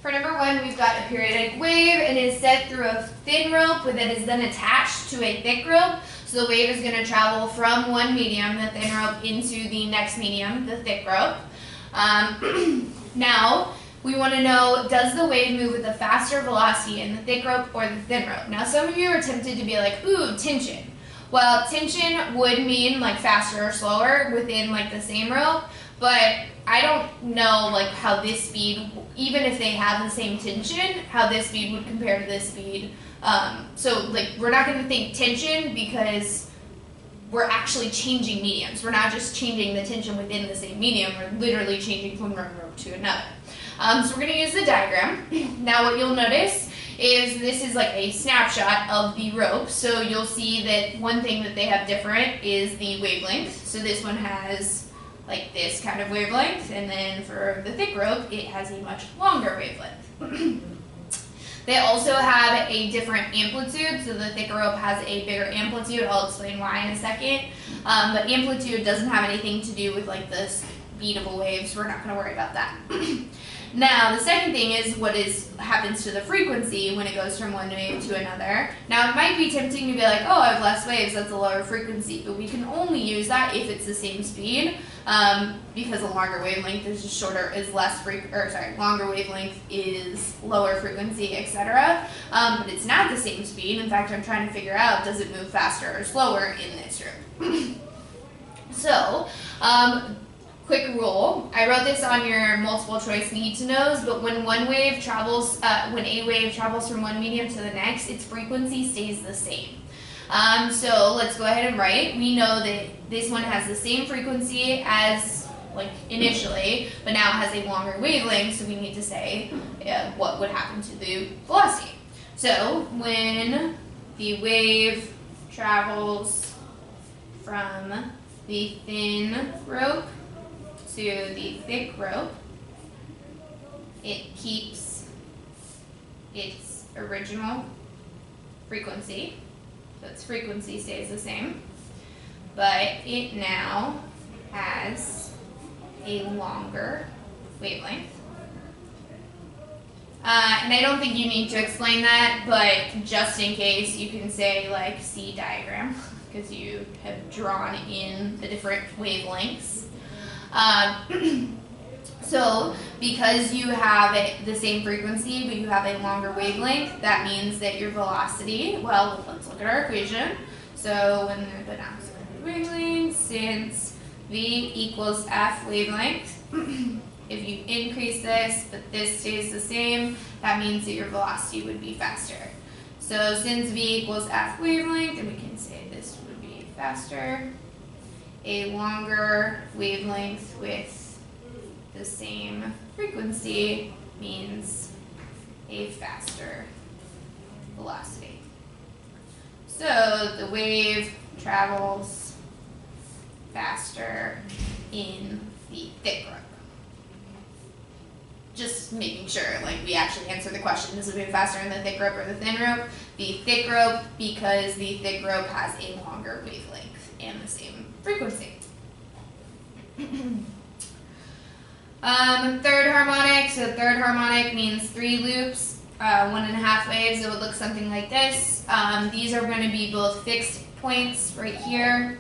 For number 1, we've got a periodic wave and is set through a thin rope that is then attached to a thick rope. So the wave is going to travel from one medium, the thin rope, into the next medium, the thick rope. Now, we want to know, does the wave move with a faster velocity in the thick rope or the thin rope? Now, some of you are tempted to be like, ooh, tension. Well, tension would mean like faster or slower within like the same rope, but I don't know like how this speed, even if they have the same tension, how this speed would compare to this speed. So like we're not going to think tension because we're actually changing mediums. We're not just changing the tension within the same medium. We're literally changing from one rope to another. So we're going to use the diagram. Now what you'll notice is this is like a snapshot of the rope. So you'll see that one thing that they have different is the wavelength. So this one has like this kind of wavelength, and then for the thick rope, it has a much longer wavelength. They also have a different amplitude, so the thicker rope has a bigger amplitude. I'll explain why in a second. But amplitude doesn't have anything to do with like the speed of a wave, so we're not going to worry about that. Now, the second thing is what happens to the frequency when it goes from one wave to another. Now, it might be tempting to be like, oh, I have less waves, that's a lower frequency, but we can only use that if it's the same speed, because a longer wavelength is just shorter, is longer wavelength is lower frequency, etc. But it's not the same speed. In fact, I'm trying to figure out, does it move faster or slower in this room? So, quick rule. I wrote this on your multiple choice need-to-knows, but when a wave travels from one medium to the next, its frequency stays the same. So let's go ahead and write. We know that this one has the same frequency as like initially, but now it has a longer wavelength, so we need to say what would happen to the velocity. So when the wave travels from the thin rope to the thick rope, it keeps its original frequency, so its frequency stays the same, but it now has a longer wavelength. And I don't think you need to explain that, but just in case, you can say like see diagram, because you have drawn in the different wavelengths. So because you have the same frequency but you have a longer wavelength, that means that your velocity, well, let's look at our equation. So when the wavelength, since v equals f wavelength, if you increase this but this stays the same, that means that your velocity would be faster. So since v equals f wavelength, and we can say this would be faster, a longer wavelength with the same frequency means a faster velocity. So the wave travels faster in the thick rope. Just making sure like we actually answer the question, does it move faster in the thick rope or the thin rope? The thick rope, because the thick rope has a longer wavelength and the same frequency. Third harmonic. So third harmonic means 3 loops, 1.5 waves. It would look something like this. These are going to be both fixed points right here.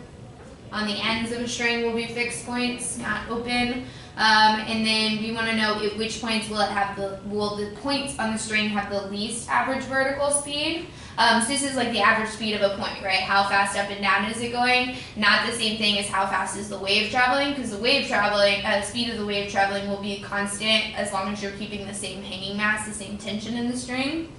On the ends of a string will be fixed points, not open. And then we want to know at which points will the points on the string have the least average vertical speed. So this is like the average speed of a point, right? How fast up and down is it going? Not the same thing as how fast is the wave traveling, because the speed of the wave traveling will be constant as long as you're keeping the same hanging mass, the same tension in the string.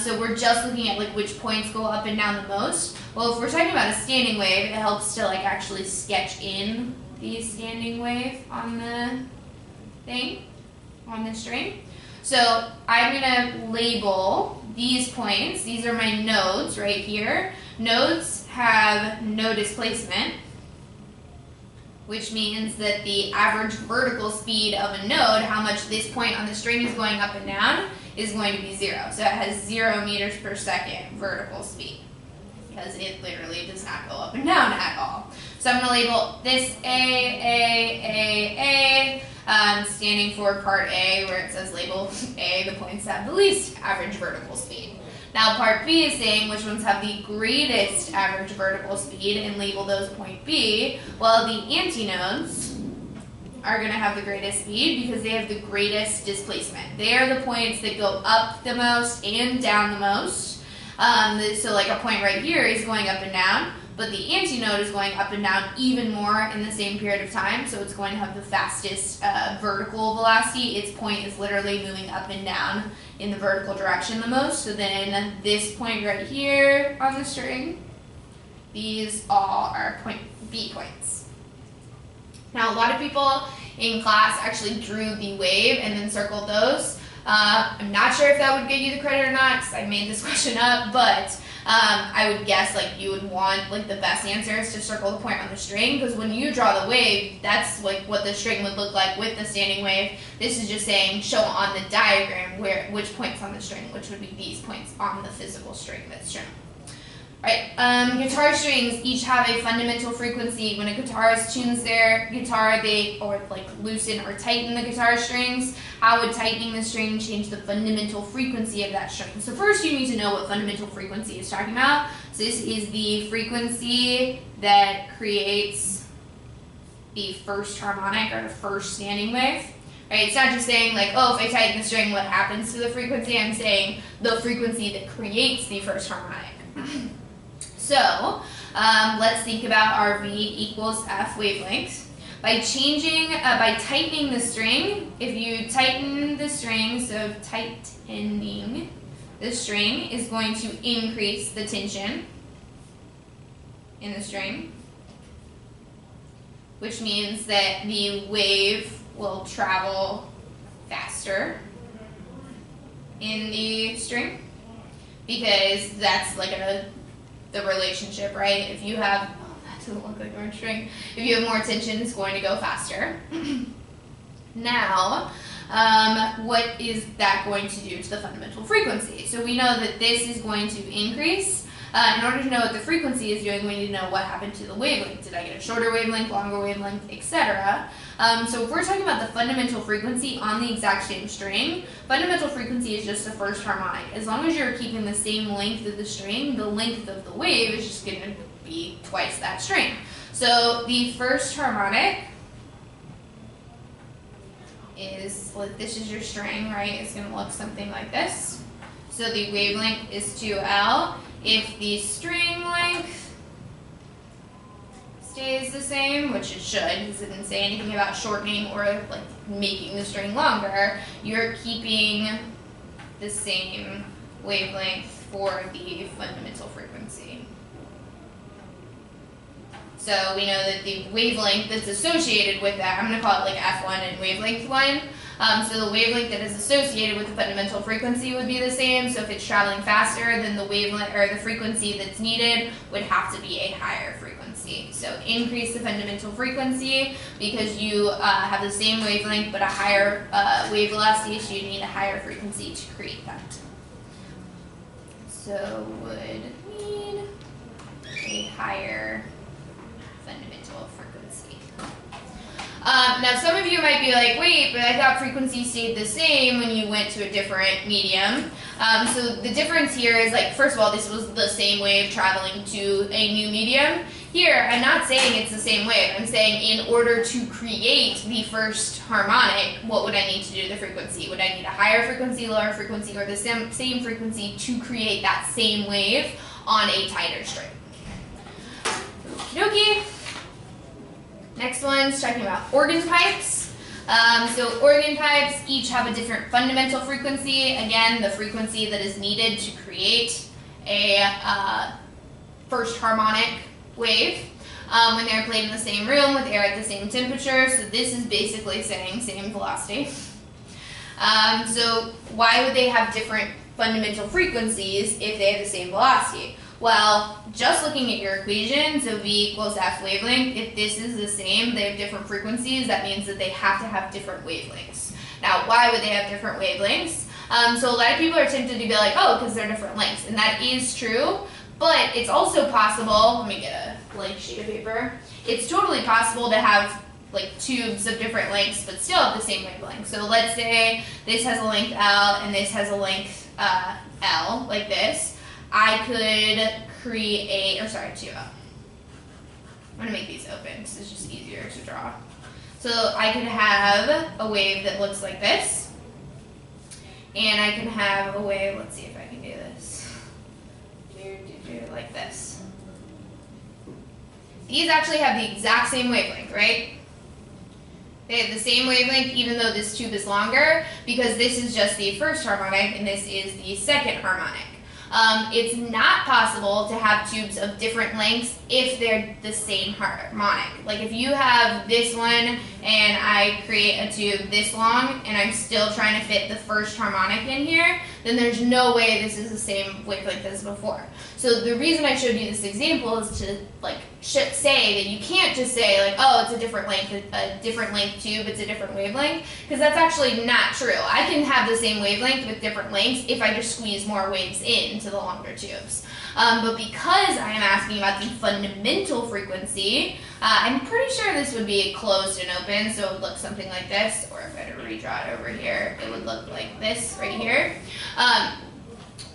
So we're just looking at like which points go up and down the most. Well, if we're talking about a standing wave, it helps to like actually sketch in the standing wave on the thing, on the string. So I'm going to label these points. These are my nodes right here. Nodes have no displacement, which means that the average vertical speed of a node, how much this point on the string is going up and down, is going to be 0. So it has 0 meters per second vertical speed. because it literally does not go up and down at all. So I'm going to label this A, standing for part A, where it says label A, the points that have the least average vertical speed. Now part B is saying which ones have the greatest average vertical speed, and label those point B. Well, the antinodes are going to have the greatest speed because they have the greatest displacement. They are the points that go up the most and down the most. So like a point right here is going up and down, but the antinode is going up and down even more in the same period of time, so it's going to have the fastest vertical velocity. Its point is literally moving up and down in the vertical direction the most. So then this point right here on the string, these all are point B points. Now a lot of people in class actually drew the wave and then circled those. I'm not sure if that would get you the credit or not, because I made this question up, but I would guess like you would want like the best answers to circle the point on the string, because when you draw the wave, that's like what the string would look like with the standing wave. This is just saying show on the diagram which points on the string, which would be these points on the physical string that's shown. Right, guitar strings each have a fundamental frequency. When a guitarist tunes their guitar, they loosen or tighten the guitar strings. How would tightening the string change the fundamental frequency of that string? So first you need to know what fundamental frequency is talking about. So this is the frequency that creates the first harmonic or the first standing wave. Right, it's not just saying like, oh, if I tighten the string, what happens to the frequency? I'm saying the frequency that creates the first harmonic. So let's think about our V equals F wavelength. By tightening the string, if you tighten the string, so tightening the string is going to increase the tension in the string, which means that the wave will travel faster in the string, because that's like the relationship, right? If you have, that doesn't look like orange string. If you have more tension, it's going to go faster. Now, what is that going to do to the fundamental frequency? So we know that this is going to increase. In order to know what the frequency is doing, we need to know what happened to the wavelength. Did I get a shorter wavelength, longer wavelength, etc.? So if we're talking about the fundamental frequency on the exact same string, fundamental frequency is just the first harmonic. As long as you're keeping the same length of the string, the length of the wave is just going to be twice that string. So the first harmonic is, like, this is your string, right? It's going to look something like this. So the wavelength is 2L. If the string length stays the same, which it should, because it didn't say anything about shortening or like making the string longer, you're keeping the same wavelength for the fundamental frequency. So we know that the wavelength that's associated with that, I'm going to call it like F1 and wavelength 1. So the wavelength that is associated with the fundamental frequency would be the same. So if it's traveling faster, then the wavelength or the frequency that's needed would have to be a higher frequency. So increase the fundamental frequency because you have the same wavelength but a higher wave velocity, so you need a higher frequency to create that. So would need a higher fundamental frequency. Now some of you might be like, wait, but I thought frequency stayed the same when you went to a different medium. So the difference here is, like, first of all, this was the same wave traveling to a new medium. Here, I'm not saying it's the same wave. I'm saying in order to create the first harmonic, what would I need to do to the frequency? Would I need a higher frequency, lower frequency, or the same frequency to create that same wave on a tighter string? Okie dokie. Next one's talking about organ pipes. So organ pipes each have a different fundamental frequency. Again, the frequency that is needed to create a first harmonic wave when they're played in the same room with air at the same temperature. So this is basically saying same velocity. So why would they have different fundamental frequencies if they have the same velocity? Well, just looking at your equation, so V equals F wavelength, if this is the same, they have different frequencies, that means that they have to have different wavelengths. Now, why would they have different wavelengths? So a lot of people are tempted to be like, oh, because they're different lengths, and that is true, But it's also possible, let me get a blank sheet of paper, it's totally possible to have like tubes of different lengths but still have the same wavelength. So let's say this has a length L and this has a length L, like this. I could create, 2L. I'm going to make these open because it's just easier to draw. So I could have a wave that looks like this. And I can have a wave, let's see if I can do this, like this. These actually have the exact same wavelength, right? They have the same wavelength even though this tube is longer because this is just the first harmonic and this is the second harmonic. It's not possible to have tubes of different lengths if they're the same harmonic. Like if you have this one and I create a tube this long and I'm still trying to fit the first harmonic in here, then there's no way this is the same wavelength as before. So the reason I showed you this example is to say that you can't just say like, oh, it's a different length tube, it's a different wavelength, because that's actually not true. I can have the same wavelength with different lengths if I just squeeze more waves into the longer tubes. But because I am asking about the fundamental frequency, I'm pretty sure this would be closed and open, so it would look something like this, or if I were to redraw it over here, it would look like this right here.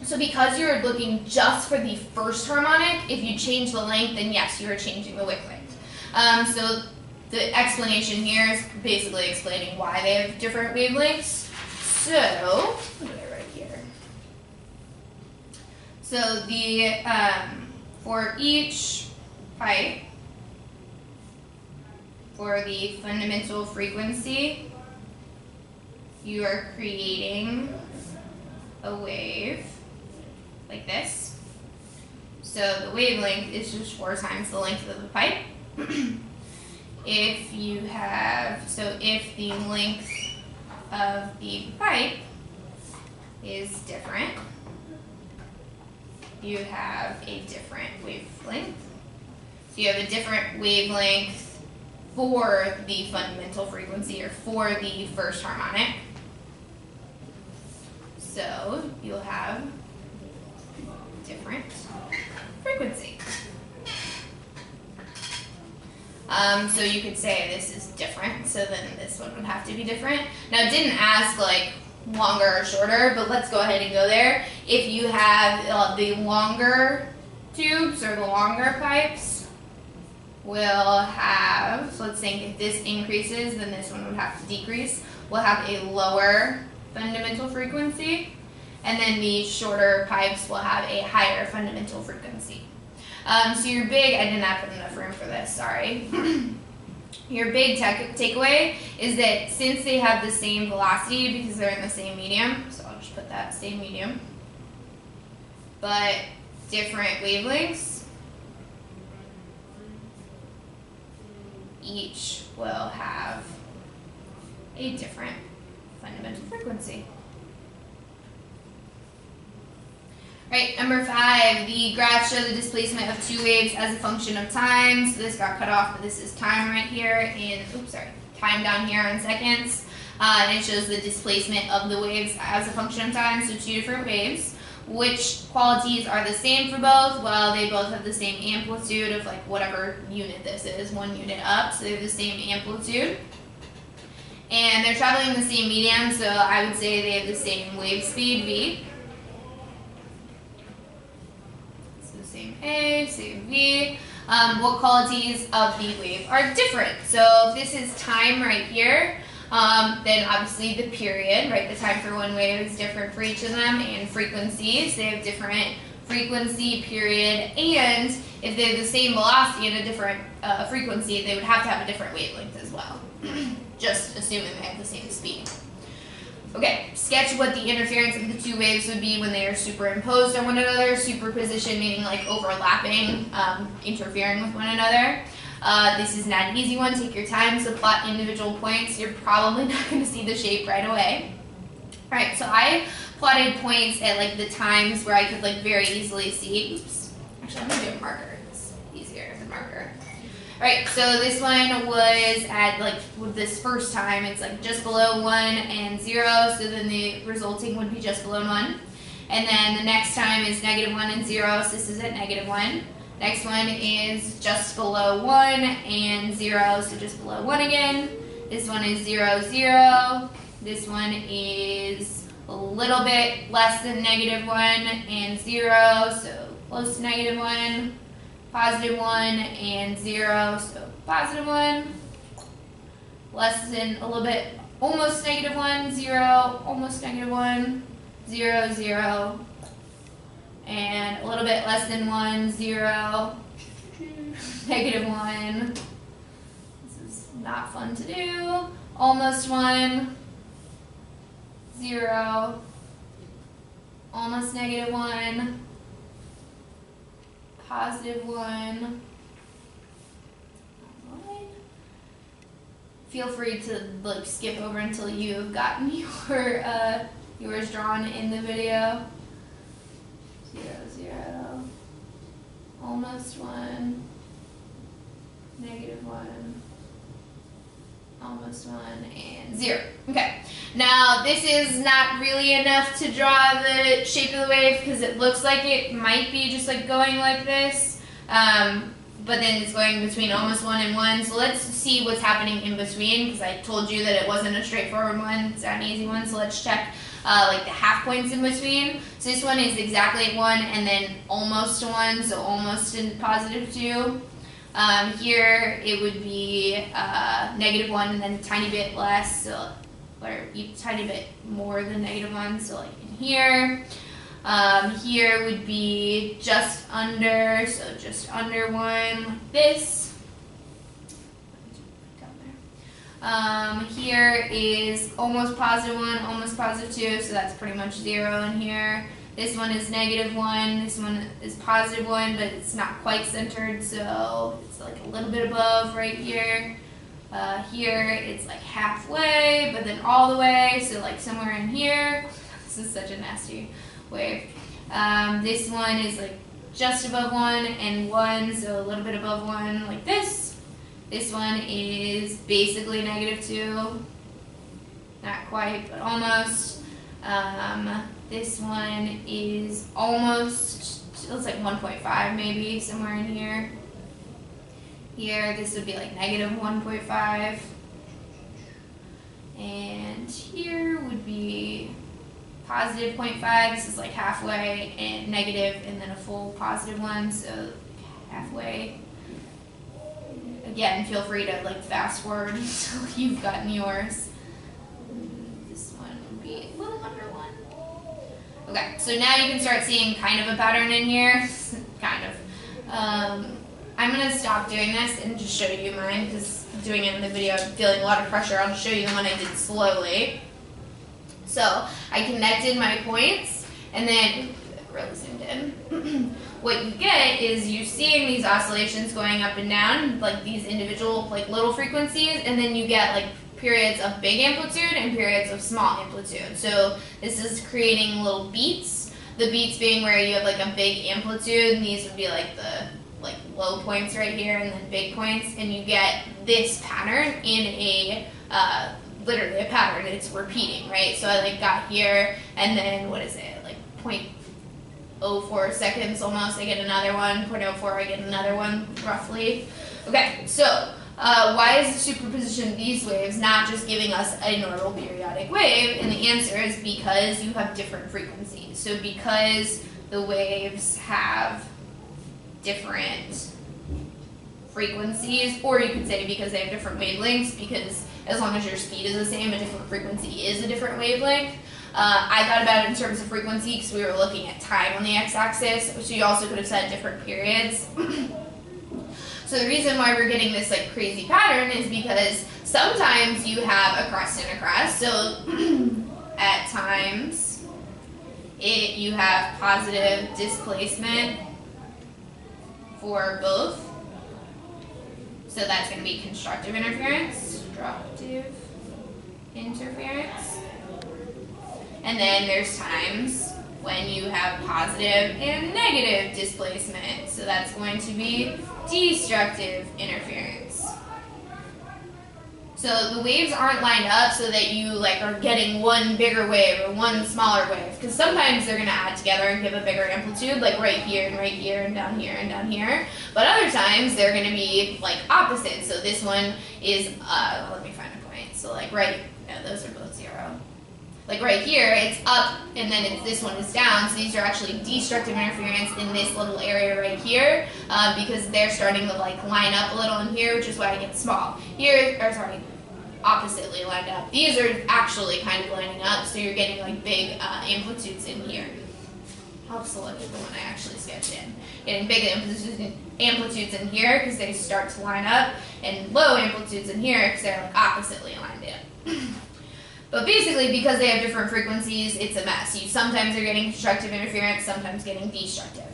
So because you're looking just for the first harmonic, if you change the length, then yes, you are changing the wavelength. So the explanation here is basically explaining why they have different wavelengths. So, what did I write here? So the for each pipe, for the fundamental frequency, you are creating a wave like this. So the wavelength is just 4 times the length of the pipe. If the length of the pipe is different, you have a different wavelength. So you have a different wavelength for the fundamental frequency or for the first harmonic. So you'll have different frequency. So you could say this is different, so then this one would have to be different. Now it didn't ask like longer or shorter, but let's go ahead and go there. If you have the longer tubes or the longer pipes will have, so let's think if this increases, then this one would have to decrease. We'll have a lower fundamental frequency, and then the shorter pipes will have a higher fundamental frequency. So your big, I did not put enough room for this, sorry. Your big takeaway is that since they have the same velocity because they're in the same medium, so I'll just put that same medium, but different wavelengths, each will have a different fundamental frequency. Right, number 5, the graphs show the displacement of 2 waves as a function of time. So this got cut off, but this is time right here in, time down here in seconds. And it shows the displacement of the waves as a function of time, so 2 different waves. Which qualities are the same for both? Well, they both have the same amplitude of like whatever unit this is, 1 unit up, so they have the same amplitude. And they're traveling in the same medium, so I would say they have the same wave speed, v. Same A, same V. What qualities of the wave are different? So if this is time right here, then obviously the period, right? The time for one wave is different for each of them, and frequencies. They have different frequency, period, and if they have the same velocity and a different frequency, they would have to have a different wavelength as well. Just assuming they have the same speed. Okay, sketch what the interference of the 2 waves would be when they are superimposed on one another. Superposition meaning like overlapping, interfering with one another. This is not an easy one. Take your time. So plot individual points. You're probably not going to see the shape right away. All right, so I plotted points at like the times where I could like very easily see. Oops. Actually, I'm going to do a marker. It's easier than marker. Alright, so this one was at like with this first time, it's like just below 1 and 0, so then the resulting would be just below 1. And then the next time is -1 and 0, so this is at -1. Next one is just below 1 and 0, so just below 1 again. This one is 0, 0. This one is a little bit less than -1 and 0, so close to -1. +1 and 0, so +1. Less than a little bit, almost -1, 0, almost -1, 0, 0. And a little bit less than 1, 0, -1. This is not fun to do. Almost 1, 0, almost -1, +1. Feel free to like skip over until you've gotten yours drawn in the video. 0, 0, almost 1, -1, almost 1, and 0. Okay, now this is not really enough to draw the shape of the wave because it looks like it might be just like going like this, but then it's going between almost 1 and 1. So let's see what's happening in between, because I told you that it wasn't a straightforward one, it's not an easy one. So let's check like the half points in between. So this one is exactly at 1 and then almost 1, so almost in +2. Here it would be -1 and then a tiny bit less, so, or a tiny bit more than -1, so like in here. Here would be just under, so just under 1, like this. Here is almost +1, almost +2, so that's pretty much 0 in here. This one is -1, this one is +1, but it's not quite centered, so it's like a little bit above right here. Here it's like halfway, but then all the way, so like somewhere in here. This is such a nasty wave. This one is like just above 1 and 1, so a little bit above 1, like this. This one is basically -2, not quite, but almost. This one is almost, it looks like 1.5 maybe, somewhere in here. Here, this would be like -1.5. And here would be +0.5, this is like halfway, and negative, and then a full +1, so halfway. Again, feel free to like fast forward until you've gotten yours. This one would be a little under 1. Okay, so now you can start seeing kind of a pattern in here. Kind of. I'm going to stop doing this and just show you mine, because doing it in the video I'm feeling a lot of pressure. I'll show you the one I did slowly. So I connected my points, and then really zoomed in. What you get is you're seeing these oscillations going up and down, like these individual like little frequencies, and then you get like periods of big amplitude and periods of small amplitude. So this is creating little beats. The beats being where you have like a big amplitude, and these would be like the like low points right here, and then big points, and you get this pattern in a literally a pattern. It's repeating, right? So I like got here, and then what is it, like 0.04 seconds almost, I get another one. 0.04, I get another one, roughly. Okay, so why is the superposition of these waves not just giving us a normal periodic wave? And the answer is because you have different frequencies. So because the waves have different frequencies, or you could say because they have different wavelengths, because as long as your speed is the same, a different frequency is a different wavelength. I thought about it in terms of frequency because we were looking at time on the x-axis, so you also could have said different periods. So the reason why we're getting this like crazy pattern is because sometimes you have a crest and a crest. So at times you have positive displacement for both. So that's going to be constructive interference, destructive interference. And then there's times when you have positive and negative displacement. So that's going to be destructive interference. So the waves aren't lined up so that you like are getting one bigger wave or one smaller wave, because sometimes they're going to add together and give a bigger amplitude, like right here and down here and down here. But other times they're going to be like opposite. So this one is, let me find a point. So like no, those are both 0. Like right here, it's up, and then this one is down, so these are actually destructive interference in this little area right here, because they're starting to like line up a little in here, which is why it gets small. Here, or sorry, oppositely lined up. These are actually kind of lining up, so you're getting like big amplitudes in here. Helps to look at the one I actually sketched in. Getting big amplitudes in here because they start to line up, and low amplitudes in here because they're like oppositely lined in. But basically, because they have different frequencies, it's a mess. You sometimes are getting constructive interference, sometimes getting destructive.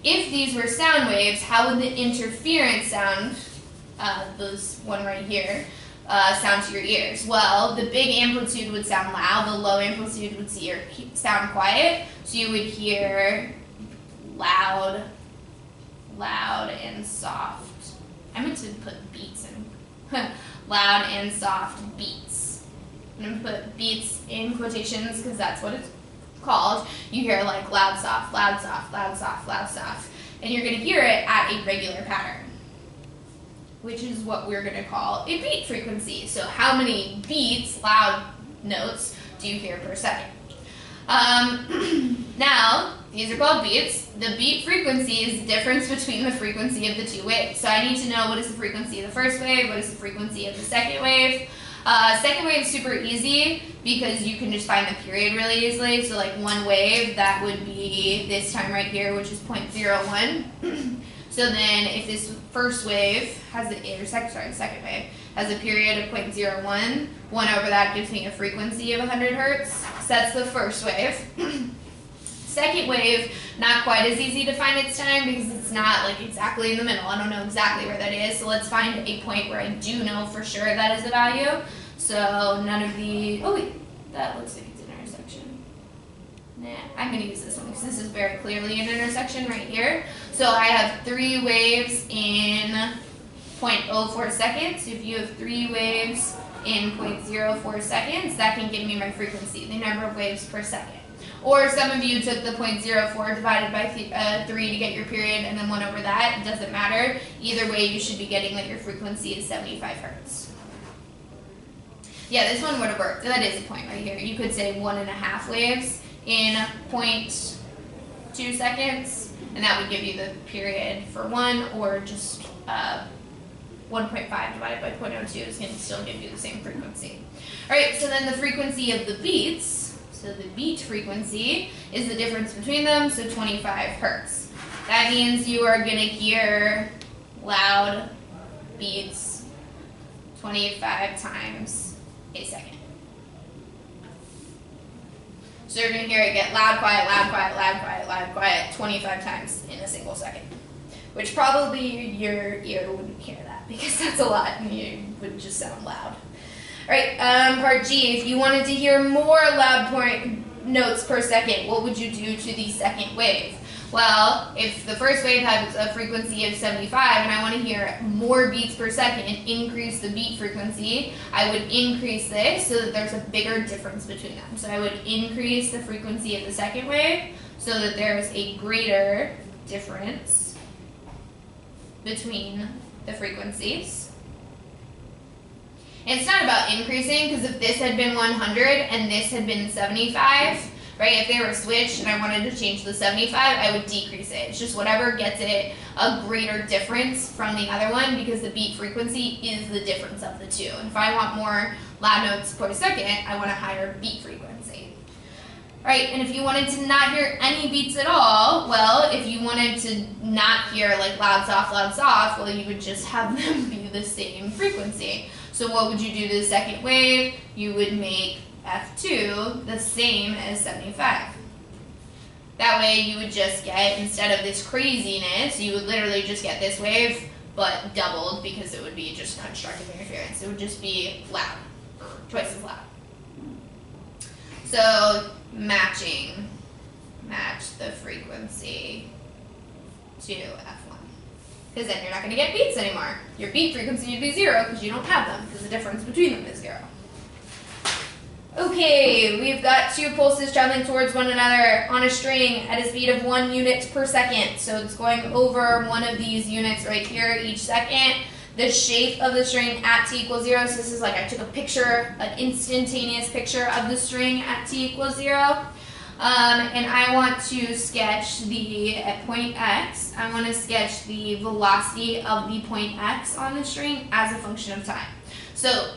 If these were sound waves, how would the interference sound, this one right here, sound to your ears? Well, the big amplitude would sound loud, the low amplitude would sound quiet. So you would hear loud, and soft. I meant to put beats in. Loud and soft beats. I'm going to put beats in quotations because that's what it's called. You hear like loud, soft, loud, soft, loud, soft, loud, soft. And you're going to hear it at a regular pattern, which is what we're going to call a beat frequency. So how many beats, loud notes, do you hear per second? Now, these are called beats. The beat frequency is the difference between the frequency of the two waves. So I need to know what is the frequency of the first wave, what is the frequency of the second wave. Second wave is super easy because you can just find the period really easily. So like one wave, that would be this time right here, which is 0.01. So then if this first wave has the second wave has a period of 0.01, 1 over that gives me a frequency of 100 hertz. So that's the first wave. Second wave, not quite as easy to find its time because it's not like exactly in the middle. I don't know exactly where that is, so let's find a point where I do know for sure that is the value. So none of the, oh wait, that looks like it's an intersection. Nah, I'm going to use this one because this is very clearly an intersection right here. So I have 3 waves in 0.04 seconds. If you have 3 waves in 0.04 seconds, that can give me my frequency, the number of waves per second. Or some of you took the 0.04 divided by 3 to get your period and then 1 over that. It doesn't matter. Either way, you should be getting that your frequency is 75 hertz. Yeah, this one would have worked. That is a point right here. You could say 1.5 waves in 0.2 seconds, and that would give you the period for 1, or just 1.5 divided by 0.02 is going to still give you the same frequency. All right, so then the frequency of the beats. So the beat frequency is the difference between them, so 25 hertz. That means you are going to hear loud beats 25 times a second. So you're going to hear it get loud, quiet, loud, quiet, loud, quiet, loud, quiet 25 times in a single second. Which probably your ear wouldn't hear that because that's a lot and you would just sound loud. Alright, part G, if you wanted to hear more loud point notes per second, what would you do to the second wave? Well, if the first wave has a frequency of 75 and I want to hear more beats per second and increase the beat frequency, I would increase this so that there's a bigger difference between them. So I would increase the frequency of the second wave so that there's a greater difference between the frequencies. And it's not about increasing, because if this had been 100 and this had been 75, right, if they were switched and I wanted to change the 75, I would decrease it. It's just whatever gets it a greater difference from the other one, because the beat frequency is the difference of the two. And if I want more loud notes per second, I want a higher beat frequency. Right, and if you wanted to not hear any beats at all, well, if you wanted to not hear like loud, soft, well, you would just have them be the same frequency. So what would you do to the second wave? You would make F2 the same as 75. That way you would just get, instead of this craziness, you would literally just get this wave, but doubled, because it would be just constructive interference. It would just be loud, or twice as loud. So match the frequency to F1. because then you're not going to get beats anymore. Your beat frequency would be 0 because you don't have them, because the difference between them is 0. Okay, we've got two pulses traveling towards one another on a string at a speed of 1 unit per second. So it's going over one of these units right here each second. The shape of the string at t equals 0, so this is like I took a picture, an instantaneous picture of the string at t equals 0. And I want to sketch at point x, I want to sketch the velocity of the point x on the string as a function of time. So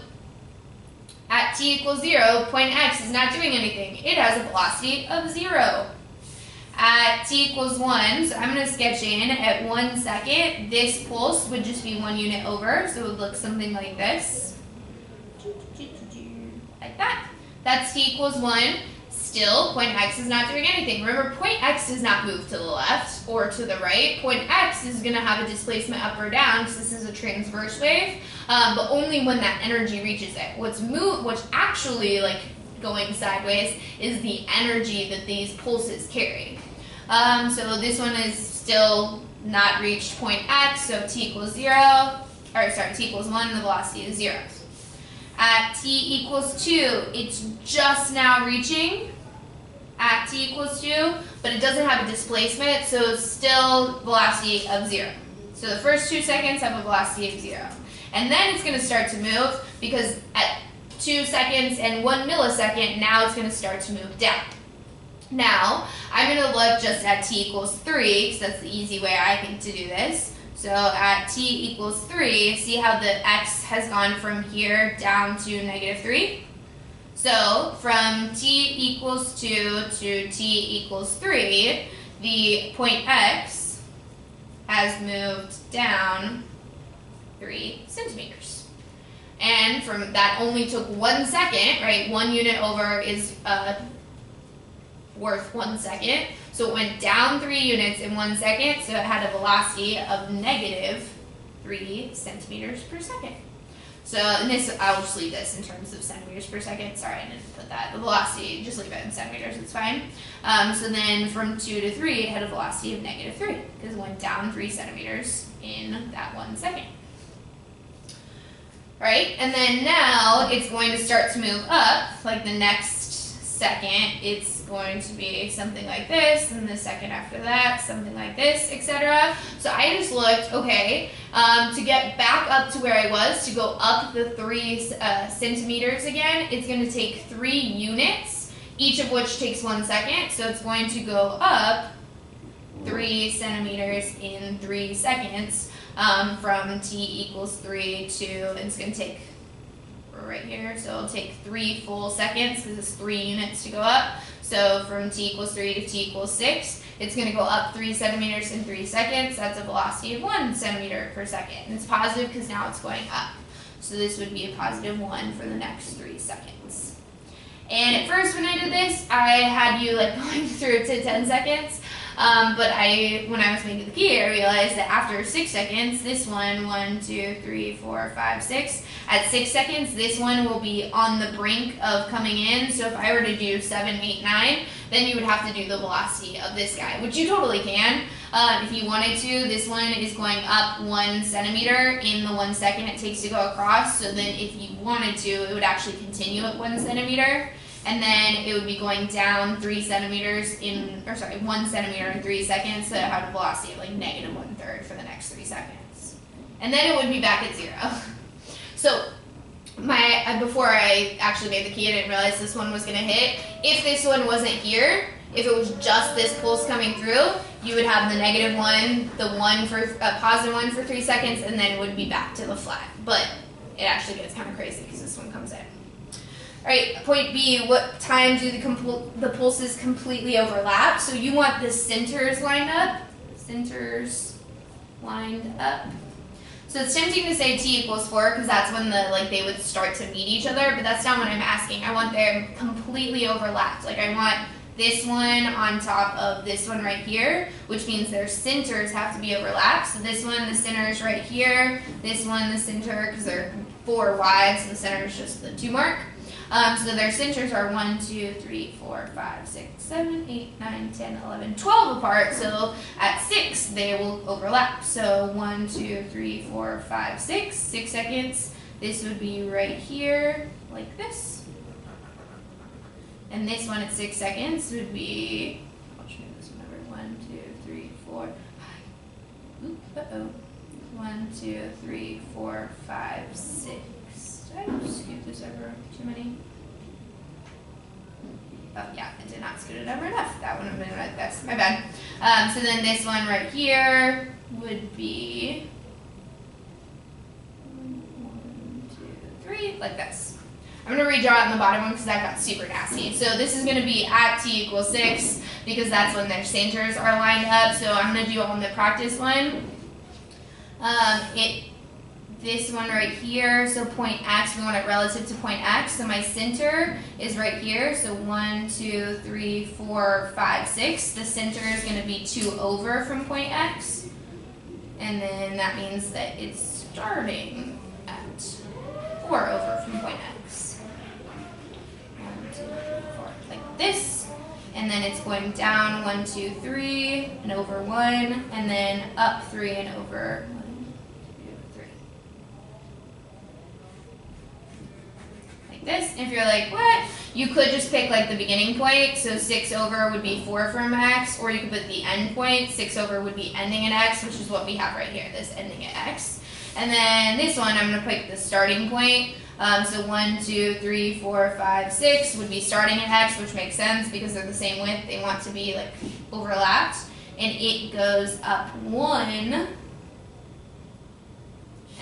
at t equals 0, point x is not doing anything. It has a velocity of 0. At t equals 1, so I'm going to sketch in at 1 second. This pulse would just be 1 unit over, so it would look something like this. Like that. That's t equals 1. Still, point x is not doing anything. Remember, point x does not move to the left or to the right. Point x is going to have a displacement up or down because this is a transverse wave, but only when that energy reaches it. What's actually like going sideways is the energy that these pulses carry. So this one is still not reached point x, so t equals 0, t equals 1, and the velocity is 0. At t equals 2, it's just now reaching at t equals 2, but it doesn't have a displacement, so it's still velocity of 0. So the first 2 seconds have a velocity of 0. And then it's going to start to move, because at 2 seconds and 1 millisecond, now it's going to start to move down. Now, I'm going to look just at t equals 3, because that's the easy way I think to do this. So at t equals 3, see how the x has gone from here down to negative 3? So from t equals 2 to t equals 3, the point x has moved down 3 centimeters. And from that only took 1 second, right? 1 unit over is worth 1 second. So it went down 3 units in 1 second, so it had a velocity of negative 3 centimeters per second. So, and this, I'll just leave this in terms of centimeters per second. Sorry, I didn't put that. The velocity, just leave it in centimeters, it's fine. So then from 2 to 3, it had a velocity of negative 3, because it went down 3 centimeters in that 1 second. Right? And then now it's going to start to move up, like the next second, it's going to be something like this, and the second after that, something like this, etc. So I just looked, okay, to get back up to where I was, to go up the 3 centimeters again, it's going to take 3 units, each of which takes 1 second, so it's going to go up 3 centimeters in 3 seconds from t equals 3 to, and it's going to take right here, so it'll take 3 full seconds because it's 3 units to go up. So from t equals 3 to t equals 6, it's going to go up 3 centimeters in 3 seconds. That's a velocity of 1 centimeter per second. And it's positive because now it's going up. So this would be a positive 1 for the next 3 seconds. And at first when I did this, I had you like going through to 10 seconds. But when I was making the key, I realized that after 6 seconds, this one, 1, 2, 3, 4, 5, 6, at 6 seconds, this one will be on the brink of coming in. So if I were to do 7, 8, 9, then you would have to do the velocity of this guy, which you totally can. If you wanted to, this one is going up 1 centimeter in the 1 second it takes to go across. So then if you wanted to, it would actually continue at 1 centimeter. And then it would be going down 1 centimeter in 3 seconds, so it had a velocity of like negative 1/3 for the next 3 seconds. And then it would be back at 0. So before I actually made the key, I didn't realize this one was going to hit. If this one wasn't here, if it was just this pulse coming through, you would have the negative 1, the positive 1 for 3 seconds, and then it would be back to the flat. But it actually gets kind of crazy because this one comes in. All right, point B, what time do the pulses completely overlap? So you want the centers lined up. Centers lined up. So it's tempting to say t equals 4 because that's when they would start to meet each other, but that's not what I'm asking. I want them completely overlapped. Like I want this one on top of this one right here, which means their centers have to be overlapped. So this one, the center is right here. This one, the center, because they're 4 wide, so the center is just the 2 mark. So their centers are 1, 2, 3, 4, 5, 6, 7, 8, 9, 10, 11, 12 apart. So at 6, they will overlap. So 1, 2, 3, 4, 5, 6, 6 seconds. This would be right here, like this. And this one at 6 seconds would be, watch me this one over. 1, 2, 3, 4, 5. Oop, uh-oh. 1, 2, 3, 4, 5, 6. Did I scoot this over too many? Oh yeah, I did not scoot it over enough. That would have been my best. My bad. So then this one right here would be 1, 2, 3, like this. I'm going to redraw it on the bottom one because that got super nasty. So this is going to be at t equals 6 because that's when their centers are lined up. So I'm going to do on the practice one. This one right here, so point X, we want it relative to point X. So my center is right here. So 1, 2, 3, 4, 5, 6. The center is going to be 2 over from point X. And then that means that it's starting at 4 over from point X. 1, 2, 3, 4, like this. And then it's going down 1, 2, 3, and over 1, and then up 3 and over 1, 2, 3. Like this. If you're like, what? You could just pick like the beginning point. So 6 over would be 4 from X, or you could put the end point. 6 over would be ending at X, which is what we have right here, this ending at X. And then this one, I'm going to pick the starting point. So 1, 2, 3, 4, 5, 6 would be starting at X, which makes sense because they're the same width. They want to be like overlapped. And it goes up 1 and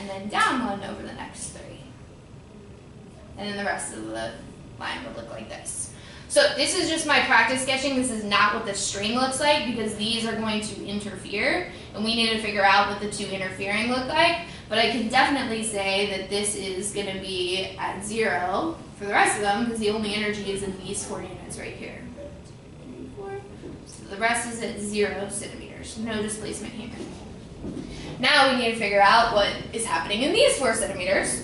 then down 1 over the next 3. And then the rest of the line would look like this. So this is just my practice sketching. This is not what the string looks like because these are going to interfere. And we need to figure out what the two interfering look like. But I can definitely say that this is going to be at 0 for the rest of them because the only energy is in these 4 units right here. 2, 3, 4. So the rest is at 0 centimeters. No displacement here. Now we need to figure out what is happening in these 4 centimeters.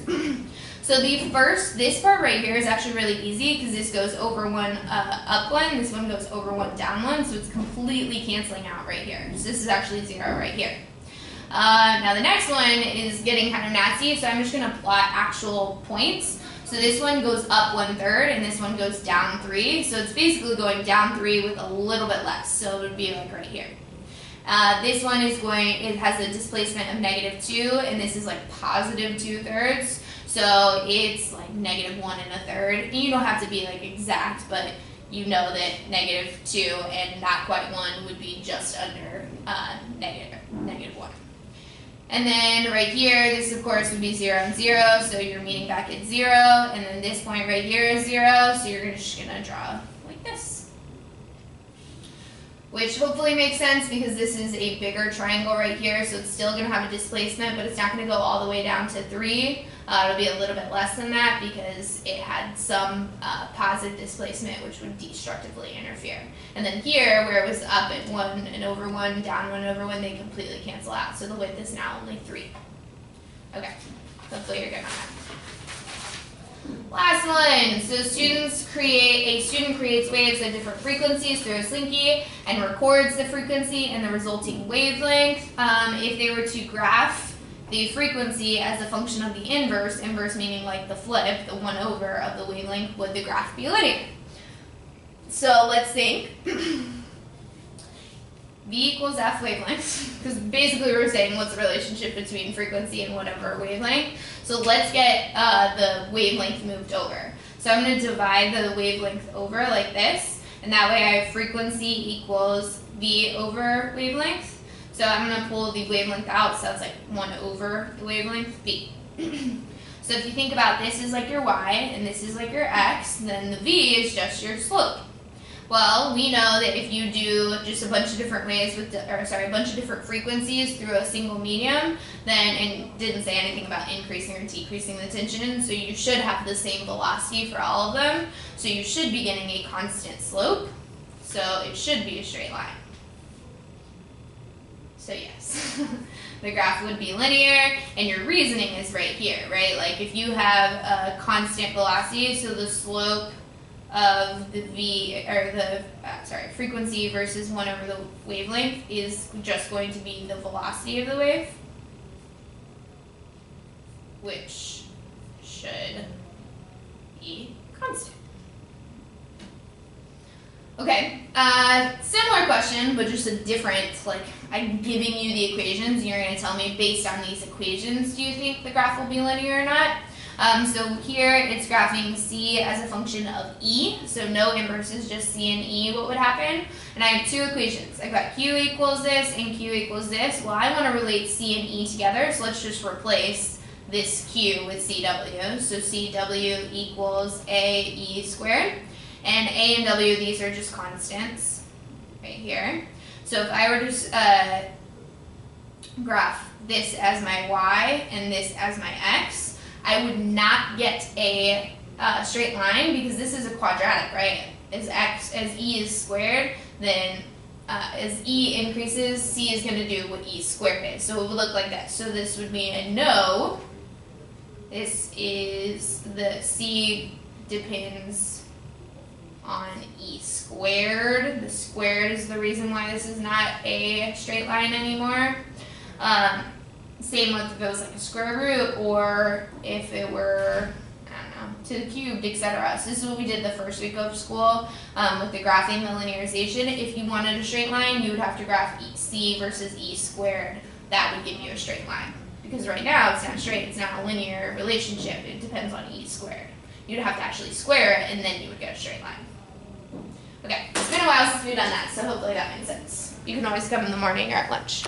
So this part right here is actually really easy because this goes over 1 up 1, this one goes over 1 down 1, so it's completely canceling out right here. So this is actually 0 right here. Now the next one is getting kind of nasty, so I'm just going to plot actual points. So this one goes up 1/3 and this one goes down 3, so it's basically going down 3 with a little bit less, so it would be like right here. This one is it has a displacement of -2 and this is like positive 2/3. So it's like -1 1/3. And you don't have to be like exact, but you know that -2 and not quite 1 would be just under -1. And then right here, this of course would be 0 and 0, so you're meeting back at 0. And then this point right here is 0, so you're just gonna draw like this. Which hopefully makes sense because this is a bigger triangle right here, so it's still gonna have a displacement, but it's not gonna go all the way down to 3. It'll be a little bit less than that because it had some positive displacement which would destructively interfere. And then here, where it was up at 1 and over 1, down 1 over 1, they completely cancel out. So the width is now only 3. Okay, hopefully you're good on that. Last one. So a student creates waves at different frequencies through a Slinky and records the frequency and the resulting wavelength. If they were to graph the frequency as a function of the inverse meaning like the flip, the 1 over of the wavelength, would the graph be linear? So let's think. V equals F wavelength, because basically we're saying what's the relationship between frequency and whatever wavelength. So let's get the wavelength moved over. So I'm going to divide the wavelength over like this, and that way I have frequency equals V over wavelength. So I'm going to pull the wavelength out, so that's like 1 over the wavelength, V. So if you think about this is like your Y, and this is like your X, then the V is just your slope. Well, we know that if you do just a bunch of different ways with, a bunch of different frequencies through a single medium, then, and didn't say anything about increasing or decreasing the tension, so you should have the same velocity for all of them. So you should be getting a constant slope. So it should be a straight line. So yes. the graph would be linear, and your reasoning is right here, right? Like if you have a constant velocity, so the slope of the frequency versus 1 over the wavelength is just going to be the velocity of the wave, which should be constant. Okay, similar question, but just a different, like, I'm giving you the equations, and you're going to tell me based on these equations, do you think the graph will be linear or not? So here it's graphing C as a function of E, so no inverses, just C and E, what would happen? And I have two equations. I've got Q equals this and Q equals this. Well, I want to relate C and E together, so let's just replace this Q with CW. So CW equals AE squared. And A and W, these are just constants right here. So if I were to graph this as my Y and this as my X, I would not get a straight line because this is a quadratic, right? As E is squared, then as E increases, C is going to do what E squared is. So it would look like that. So this would mean a no. This is the C depends on E squared. The squared is the reason why this is not a straight line anymore. Same with if it was like a square root, or if it were, I don't know, to the cubed, etc. So this is what we did the first week of school with the graphing, the linearization. If you wanted a straight line, you would have to graph C versus E squared. That would give you a straight line. Because right now it's not straight, it's not a linear relationship. It depends on E squared. You'd have to actually square it, and then you would get a straight line. Okay, it's been a while since we've done that, so hopefully that made sense. You can always come in the morning or at lunch.